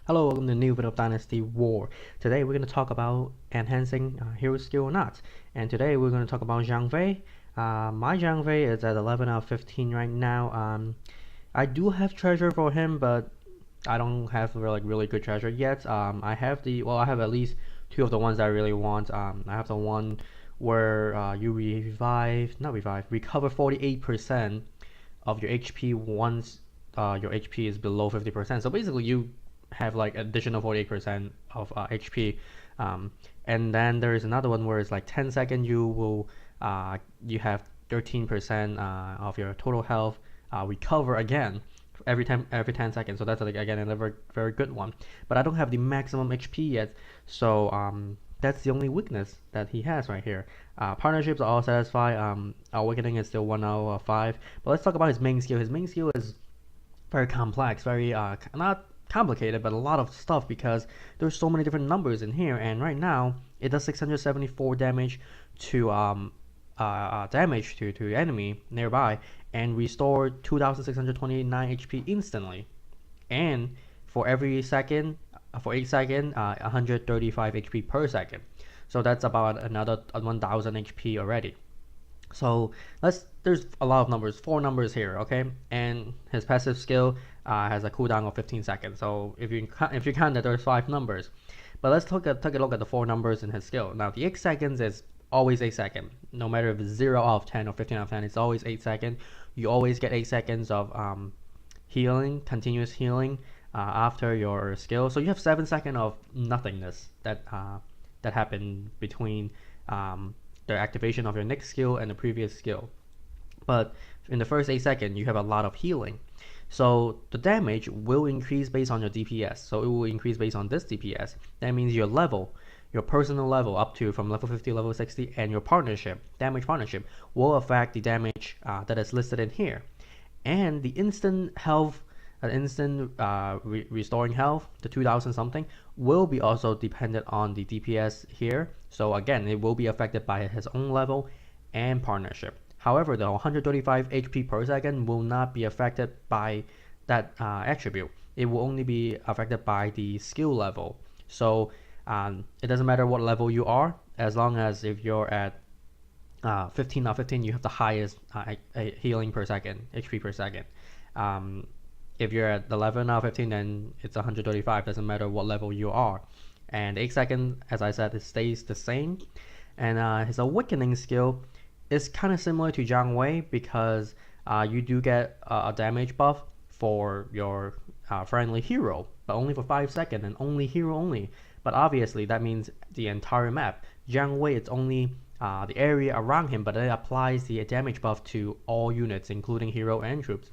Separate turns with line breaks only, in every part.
Hello, welcome to a new video of Dynasty War. Today we're going to talk about enhancing hero skill or not. And today we're going to talk about Zhang Fei. My Zhang Fei is at 11 out of 15 right now. I do have treasure for him, but I don't have really good treasure yet. I have I have at least two of the ones that I really want. I have the one where you recover 48% of your HP once your HP is below 50%. So basically you have like additional 48% of HP. And then there is another one where it's like 10 seconds you have 13% of your total health recover again every 10 seconds. So that's like again another very good one. But I don't have the maximum HP yet, so that's the only weakness that he has right here. Partnerships are all satisfied. Awakening is still 1 out of 5. But let's talk about his main skill. His main skill is very complex, very not complicated, but a lot of stuff because there's so many different numbers in here. And right now it does 674 damage to enemy nearby, and restore 2629 HP instantly. And for every second, for 8 seconds, 135 HP per second. So that's about another 1000 HP already. So there's a lot of numbers, 4 numbers here, okay? And his passive skill has a cooldown of 15 seconds. So if you count that, there's 5 numbers. But let's take a look at the 4 numbers in his skill. Now the 8 seconds is always 8 seconds. No matter if it's 0 out of 10 or 15 out of 10, it's always 8 seconds. You always get 8 seconds of healing, continuous healing after your skill. So you have 7 seconds of nothingness that happened between the activation of your next skill and the previous skill. But in the first 8 seconds, you have a lot of healing. So the damage will increase based on your DPS. So it will increase based on this DPS. That means your level, your personal level up to from level 50 to level 60, and your damage partnership will affect the damage that is listed in here. And the instant health, restoring health, the 2000 something, will be also dependent on the DPS here. So again, it will be affected by his own level and partnership. However, the 135 HP per second will not be affected by that attribute. It will only be affected by the skill level. So it doesn't matter what level you are, as long as if you're at 15 out of 15, you have the highest healing per second, HP per second. If you're at 11 out of 15, then it's 135. Doesn't matter what level you are. And 8 seconds, as I said, it stays the same. And his awakening skill is kind of similar to Zhang Wei because you do get a damage buff for your friendly hero, but only for 5 seconds and only hero only. But obviously that means the entire map. Zhang Wei, it's only the area around him, but it applies the damage buff to all units, including hero and troops.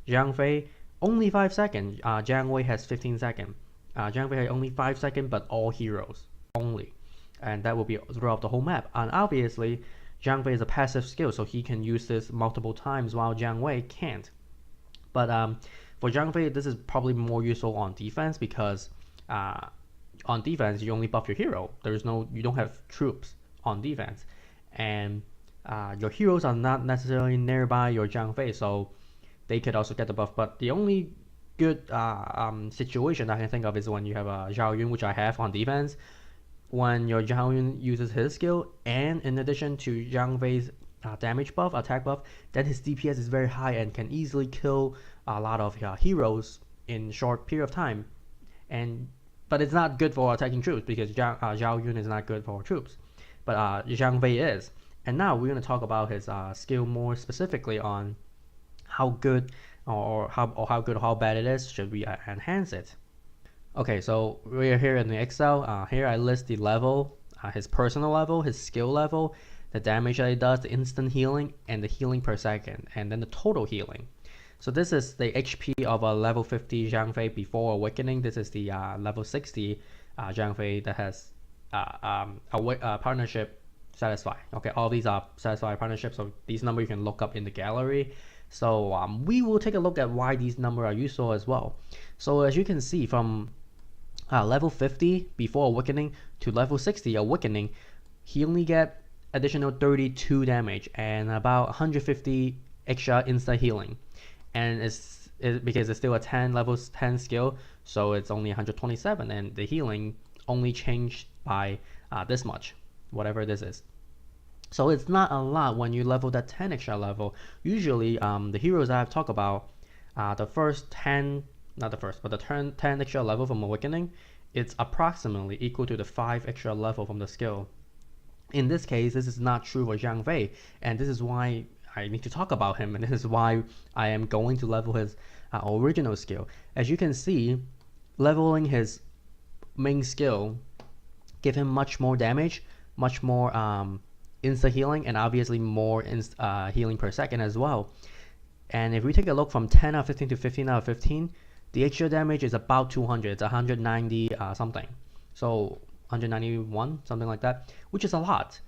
Zhang Fei, only 5 seconds. Zhang Wei has 15 seconds. Zhang Fei has only 5 seconds, but all heroes only. And that will be throughout the whole map. And obviously, Zhang Fei is a passive skill, so he can use this multiple times while Zhang Wei can't. But for Zhang Fei, this is probably more useful on defense because on defense you only buff your hero. You don't have troops on defense, and your heroes are not necessarily nearby your Zhang Fei, so they could also get the buff. But the only good situation I can think of is when you have a Zhao Yun, which I have on defense. When your Zhao Yun uses his skill, and in addition to Zhang Fei's damage buff, attack buff, then his DPS is very high and can easily kill a lot of heroes in short period of time. But it's not good for attacking troops because Zhao Yun is not good for troops. But Zhang Fei is. And now we're going to talk about his skill more specifically on how good or how good or how bad it is. Should we enhance it? Okay, so we're here in the Excel. Here I list the level, his personal level, his skill level, the damage that it does, the instant healing, and the healing per second, and then the total healing. So this is the HP of a level 50 Zhang Fei before awakening. This is the level 60 Zhang Fei that has a partnership satisfied. Okay, all these are satisfied partnerships, so these numbers you can look up in the gallery. So we will take a look at why these numbers are useful as well. So as you can see from level 50 before awakening to level 60 awakening, he only get additional 32 damage and about 150 extra instant healing. And because it's still a 10 level 10 skill, so it's only 127, and the healing only changed by this much, whatever this is. So it's not a lot when you level that 10 extra level. Usually the heroes I've talked about, the first 10, not the first, but the 10 extra level from Awakening, it's approximately equal to the 5 extra level from the skill. In this case, this is not true for Zhang Fei, and this is why I need to talk about him, and this is why I am going to level his original skill. As you can see, leveling his main skill give him much more damage, much more insta healing, and obviously more healing per second as well. And if we take a look from 10 out of 15 to 15 out of 15, the extra damage is about 200. It's 190 something. So 191, something like that, which is a lot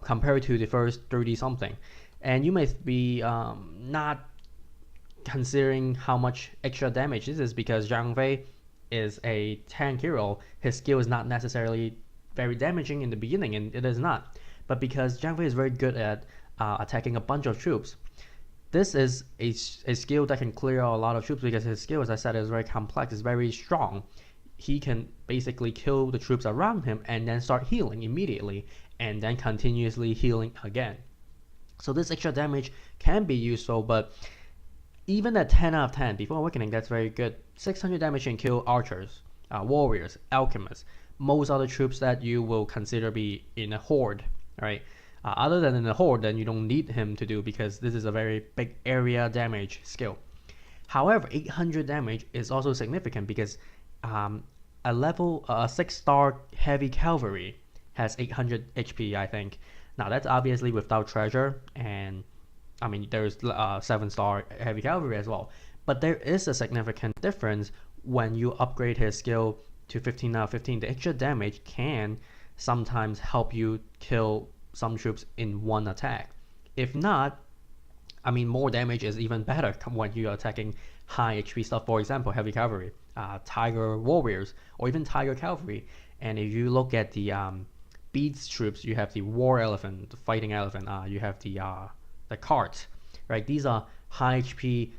compared to the first 30 something. And you may be not considering how much extra damage this is because Zhang Fei is a tank hero. His skill is not necessarily very damaging in the beginning, and it is not. But because Zhang Fei is very good at attacking a bunch of troops, this is a skill that can clear out a lot of troops because his skill, as I said, is very complex, is very strong. He can basically kill the troops around him and then start healing immediately and then continuously healing again. So this extra damage can be useful, but even at 10 out of 10, before Awakening, that's very good. 600 damage can kill archers, warriors, alchemists, most other troops that you will consider be in a horde, right? Other than in a horde, then you don't need him to do because this is a very big area damage skill. However, 800 damage is also significant because a 6-star heavy cavalry has 800 HP, I think. Now that's obviously without treasure, and I mean there's 7-star heavy cavalry as well. But there is a significant difference when you upgrade his skill to 15 out of 15. The extra damage can sometimes help you kill some troops in one attack. If not, I mean more damage is even better when you're attacking high HP stuff. For example, heavy cavalry, tiger warriors, or even tiger cavalry. And if you look at the beads troops, you have the war elephant, the fighting elephant. You have the cart, right? These are high HP,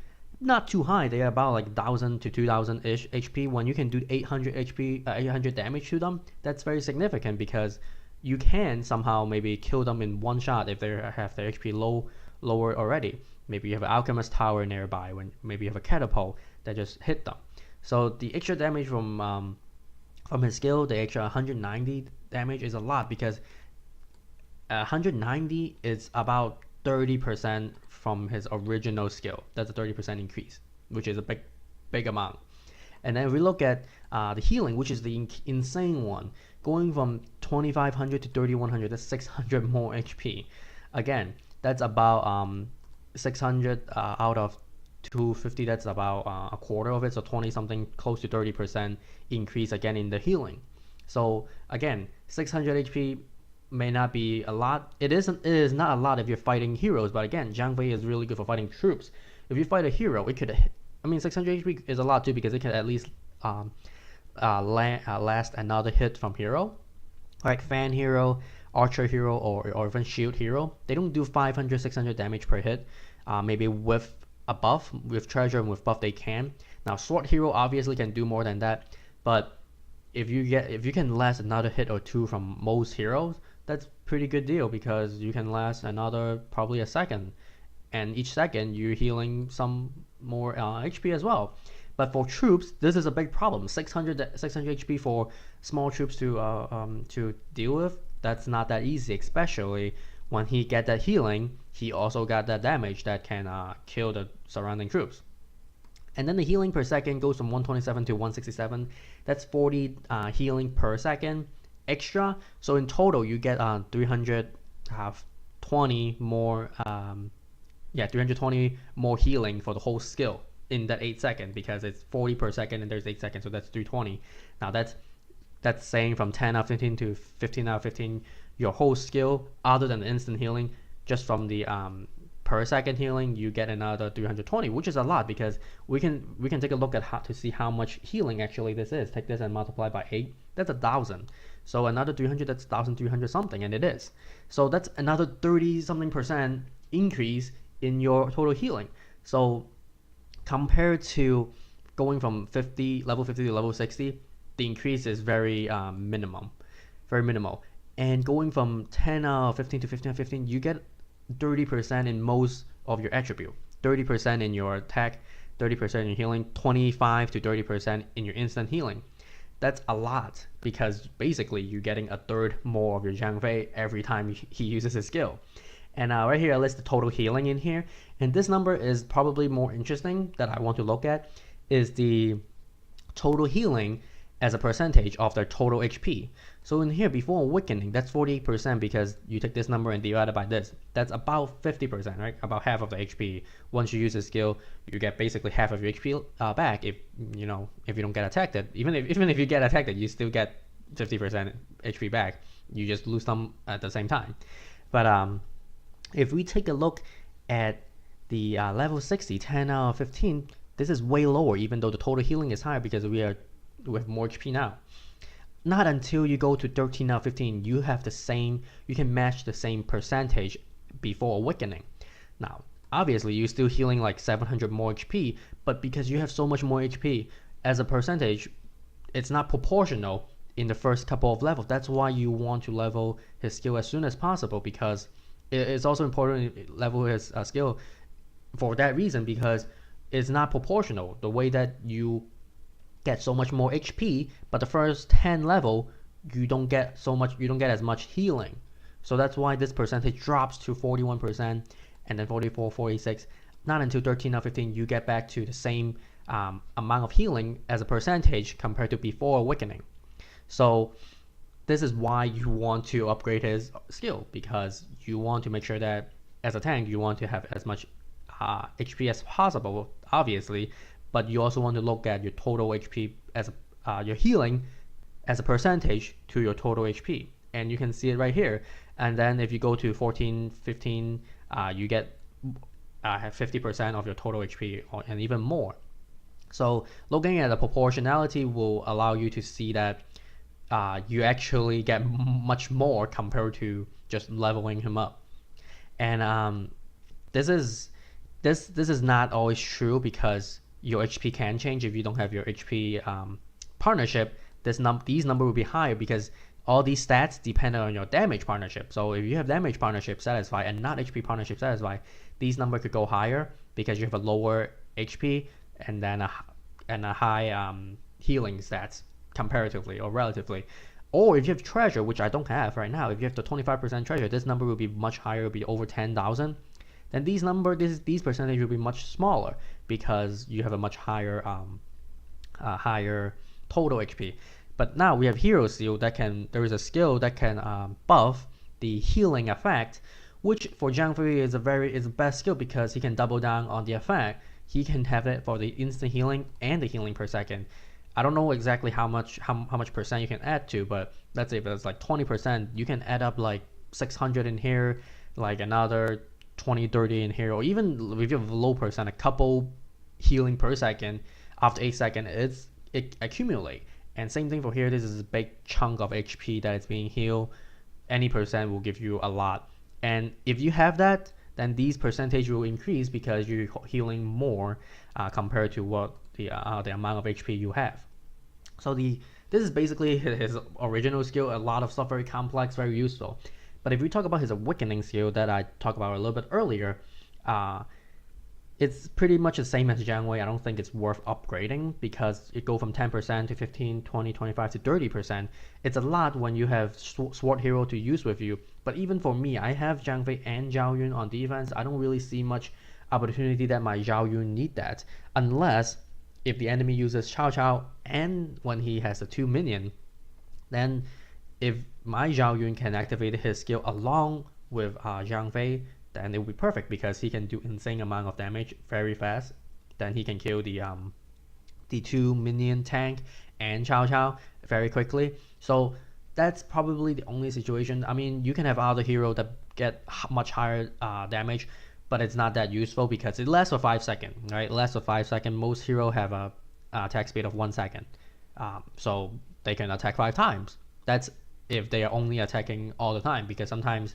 not too high. They are about like 1,000 to 2,000 ish HP. When you can do 800 HP, 800 damage to them, that's very significant because you can somehow maybe kill them in one shot if they have their HP lower already. Maybe you have an alchemist tower nearby. When maybe you have a catapult that just hit them. So the extra damage from his skill, the extra 190 damage is a lot because 190 is about 30% from his original skill. That's a 30% increase, which is a big amount. And then if we look at the healing, which is the insane one, going from 2,500 to 3,100, that's 600 more HP. Again, that's about 600 out of 250, that's about a quarter of it, so 20 something, close to 30% increase again in the healing. So again, 600 HP may not be a lot. It is not a lot if you're fighting heroes, but again, Zhang Fei is really good for fighting troops. If you fight a hero, it could, I mean 600 HP is a lot too because it can at least last another hit from hero, like fan hero, archer hero, or even shield hero. They don't do 500 600 damage per hit. Maybe with a buff, with treasure and with buff they can. Now sword hero obviously can do more than that, but if you can last another hit or two from most heroes, that's pretty good deal because you can last another probably a second, and each second you're healing some more HP as well. But for troops, this is a big problem. 600 HP for small troops to deal with. That's not that easy, especially when he get that healing. He also got that damage that can kill the surrounding troops. And then the healing per second goes from 127 to 167. That's 40 healing per second extra. So in total, you get 320 more. 320 more healing for the whole skill in that 8 seconds because it's 40 per second and there's 8 seconds, so that's 320. Now that's saying from 10 out of 15 to 15 out of 15, your whole skill, other than the instant healing, just from the per second healing, you get another 320, which is a lot because we can take a look at how to see how much healing actually this is. Take this and multiply by 8, that's 1,000. So another 300, that's 1,300 something, and it is. So that's another 30 something percent increase in your total healing. So compared to going from level 50 to level 60, the increase is very very minimal. And going from 10 out of 15 to 15 out of 15, you get 30% in most of your attribute, 30% in your attack, 30% in your healing, 25 to 30% in your instant healing. That's a lot because basically you're getting a third more of your Zhang Fei every time he uses his skill. And right here I list the total healing in here, and this number is probably more interesting that I want to look at, is the total healing as a percentage of their total HP. So in here, before awakening, that's 48% because you take this number and divide it by this. That's about 50%, right? About half of the HP. Once you use the skill, you get basically half of your HP back if you don't get attacked. Even if you get attacked, you still get 50% HP back. You just lose some at the same time. But if we take a look at the level 60, 10 out of 15, this is way lower, even though the total healing is higher because we have more HP now. Not until you go to 13 out of 15, you can match the same percentage before awakening. Now, obviously, you're still healing like 700 more HP, but because you have so much more HP, as a percentage, it's not proportional in the first couple of levels. That's why you want to level his skill as soon as possible, because it's also important to level his skill for that reason, because it's not proportional. The way that you get so much more HP, but the first 10 level you don't get as much healing. So that's why this percentage drops to 41% and then 44, 46. Not until 13 out of 15 you get back to the same amount of healing as a percentage compared to before awakening. So this is why you want to upgrade his skill, because you want to make sure that as a tank you want to have as much HP as possible, obviously, but you also want to look at your total HP as your healing as a percentage to your total HP, and you can see it right here. And then if you go to 14, 15, you get 50% of your total HP and even more. So looking at the proportionality will allow you to see that you actually get much more compared to just leveling him up. And this is not always true, because your HP can change. If you don't have your HP partnership, these numbers will be higher, because all these stats depend on your damage partnership. So if you have damage partnership satisfied and not HP partnership satisfied, these numbers could go higher because you have a lower HP and then a high healing stats comparatively or relatively. Or if you have treasure, which I don't have right now, if you have the 25% treasure, this number will be much higher, it will be over 10,000. Then these percentage will be much smaller because you have a much higher higher total HP. But now we have Hero Seal there is a skill that can buff the healing effect, which for Zhang Fei is the best skill, because he can double down on the effect. He can have it for the instant healing and the healing per second. I don't know exactly how much percent you can add to, but let's say if it's like 20%, you can add up like 600 in here, like another 20, 30 in here, or even if you have a low percent, a couple healing per second. After 8 seconds, it accumulate. And same thing for here. This is a big chunk of HP that is being healed. Any percent will give you a lot. And if you have that, then these percentage will increase because you're healing more compared to what the amount of HP you have. So this is basically his original skill. A lot of stuff, very complex, very useful. But if we talk about his awakening skill that I talked about a little bit earlier, it's pretty much the same as Zhang Wei. I don't think it's worth upgrading because it goes from 10% to 15, 20, 25 to 30%. It's a lot when you have Sword Hero to use with you. But even for me, I have Zhang Fei and Zhao Yun on defense. I don't really see much opportunity that my Zhao Yun need that, unless if the enemy uses Cao Cao and when he has a 2 minion, then if my Zhao Yun can activate his skill along with Zhang Fei, then it will be perfect because he can do insane amount of damage very fast. Then he can kill the 2 minion tank and Cao Cao very quickly. So that's probably the only situation. I mean, you can have other hero that get much higher damage, but it's not that useful because it lasts for 5 seconds, right? It lasts for 5 seconds. Most hero have a attack speed of 1 second, so they can attack 5 times. That's if they are only attacking all the time, because sometimes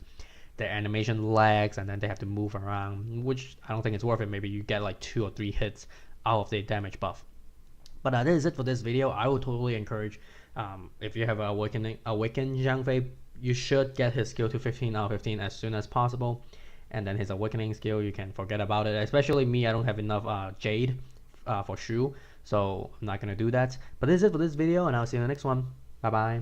their animation lags and then they have to move around, which I don't think it's worth it. Maybe you get like 2 or 3 hits out of the damage buff. But that is it for this video. I would totally encourage, if you have awakened Zhang Fei, you should get his skill to 15 out of 15 as soon as possible. And then his awakening skill, you can forget about it. Especially me, I don't have enough Jade for Shu, so I'm not gonna do that. But this is it for this video, and I'll see you in the next one. Bye bye.